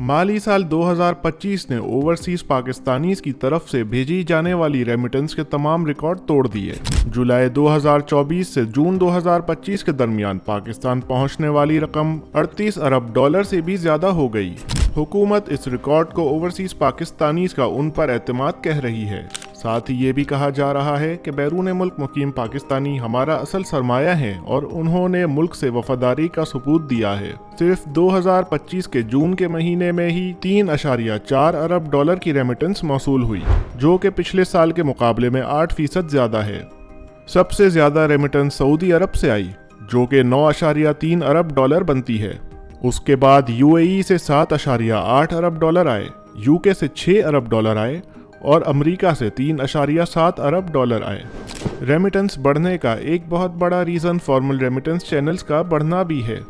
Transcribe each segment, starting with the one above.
माली साल 2025 ने overseas Pakistanis की तरफ से भेजी जाने वाली रेमिटेंस के तमाम रिकॉर्ड तोड़ दिए। जुलाई 2024 से जून 2025 के दरमियान पाकिस्तान पहुंचने वाली रकम 38 अरब डॉलर से भी ज्यादा हो गई। हुकूमत इस रिकॉर्ड को ओवरसीज पाकिस्तानीज का उन पर एतमाद कह रही है। साथ ही ये भी कहा जा रहा है कि बैरून मुल्क मुकीम पाकिस्तानी हमारा असल सरमाया है और उन्होंने मुल्क से वफादारी का सबूत दिया है। सिर्फ 2025 के जून के महीने में ही 3.4 अरब डॉलर की रेमिटेंस मौसूल हुई, जो कि पिछले साल के मुकाबले में 8% ज्यादा है। सबसे ज्यादा रेमिटेंस सऊदी अरब से आई, जो कि 9.3 अरब डॉलर बनती है। उसके बाद यूएई से 7.8 अरब डॉलर आए, यूके से 6 अरब डॉलर आए और अमेरिका से 3.7 अरब डॉलर आए। रेमिटेंस बढ़ने का एक बहुत बड़ा रीज़न फॉर्मल रेमिटेंस चैनल्स का बढ़ना भी है।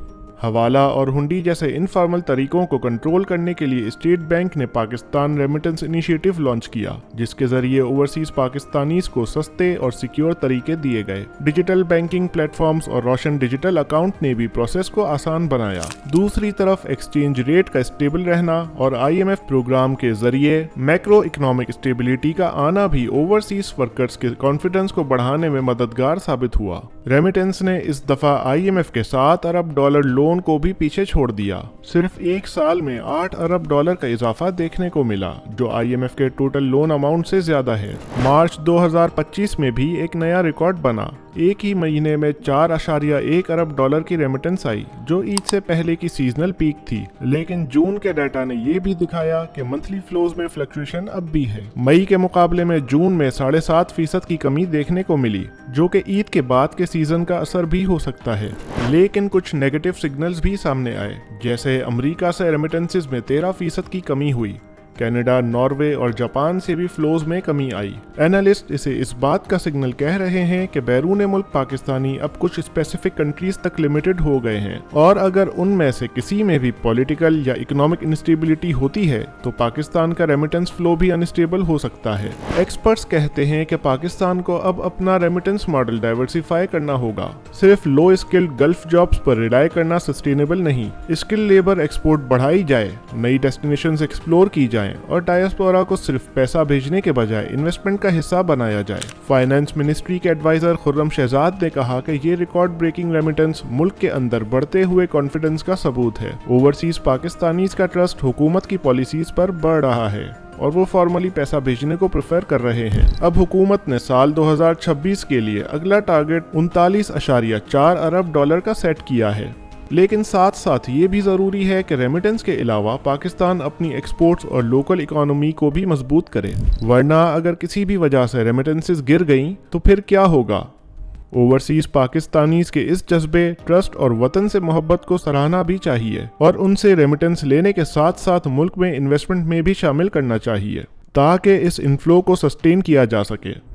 हवाला और हुंडी जैसे इनफॉर्मल तरीकों को कंट्रोल करने के लिए स्टेट बैंक ने पाकिस्तान रेमिटेंस इनिशिएटिव लॉन्च किया, जिसके जरिए ओवरसीज पाकिस्तानीज को सस्ते और सिक्योर तरीके दिए गए। डिजिटल बैंकिंग प्लेटफॉर्म्स और रोशन डिजिटल अकाउंट ने भी प्रोसेस को आसान बनाया। दूसरी तरफ एक्सचेंज रेट का स्टेबल रहना और IMF प्रोग्राम के जरिए मैक्रो इकोनॉमिक स्टेबिलिटी का आना भी ओवरसीज वर्कर्स के कॉन्फिडेंस को बढ़ाने में मददगार साबित हुआ। रेमिटेंस ने इस दफा IMF के 7 अरब डॉलर लोन को भी पीछे छोड़ दिया। सिर्फ एक साल में 8 अरब डॉलर का इजाफा देखने को मिला, जो IMF के टोटल लोन अमाउंट से ज्यादा है। मार्च 2025 में भी एक नया रिकॉर्ड बना। एक ही महीने में 4.1 अरब डॉलर की रेमिटेंस आई, जो ईद से पहले की सीजनल पीक थी। लेकिन जून के डाटा ने यह भी दिखाया कि मंथली फ्लोज में फ्लक्चुएशन अब भी है। मई के मुकाबले में जून में 7.5% की कमी देखने को मिली, जो कि ईद के बाद के सीजन का असर भी हो सकता है। लेकिन कुछ नेगेटिव सिग्नल्स भी सामने आए, जैसे अमेरिका से रेमिटेंसेस में 13% की कमी हुई। कनाडा, नॉर्वे और जापान से भी फ्लोज में कमी आई। एनालिस्ट इसे इस बात का सिग्नल कह रहे हैं कि बैरून मुल्क पाकिस्तानी अब कुछ स्पेसिफिक कंट्रीज तक लिमिटेड हो गए हैं, और अगर उनमें से किसी में भी पॉलिटिकल या इकोनॉमिक इंस्टेबिलिटी होती है तो पाकिस्तान का रेमिटेंस फ्लो भी अनस्टेबल हो सकता है। एक्सपर्ट्स कहते हैं कि पाकिस्तान को अब अपना रेमिटेंस मॉडल डाइवर्सिफाई करना होगा। सिर्फ लो स्किल्ड गल्फ जॉब्स पर रिलाय करना सस्टेनेबल नहीं। स्किल लेबर एक्सपोर्ट बढ़ाई जाए, नई डेस्टिनेशंस एक्सप्लोर की जाए और डायस्पोरा को सिर्फ पैसा भेजने के बजाय इन्वेस्टमेंट का हिस्सा बनाया जाए। फाइनेंस मिनिस्ट्री के एडवाइजर खुर्रम शहजाद ने कहा कि ये रिकॉर्ड ब्रेकिंग रेमिटेंस मुल्क के अंदर बढ़ते हुए कॉन्फिडेंस का सबूत है। ओवरसीज पाकिस्तानीज का ट्रस्ट हुकूमत की पॉलिसीज पर बढ़ रहा है और वो फॉर्मली पैसा भेजने को प्रेफर कर रहे हैं। अब हुकूमत ने साल 2026 के लिए अगला टारगेट 39.4 अरब डॉलर का सेट किया है। लेकिन साथ साथ ये भी ज़रूरी है कि रेमिटेंस के अलावा पाकिस्तान अपनी एक्सपोर्ट्स और लोकल इकोनॉमी को भी मजबूत करे, वरना अगर किसी भी वजह से रेमिटेंसेस गिर गईं तो फिर क्या होगा। ओवरसीज पाकिस्तानीज के इस जज्बे, ट्रस्ट और वतन से मोहब्बत को सराहना भी चाहिए और उनसे रेमिटेंस लेने के साथ साथ मुल्क में इन्वेस्टमेंट में भी शामिल करना चाहिए, ताकि इस इनफ्लो को सस्टेन किया जा सके।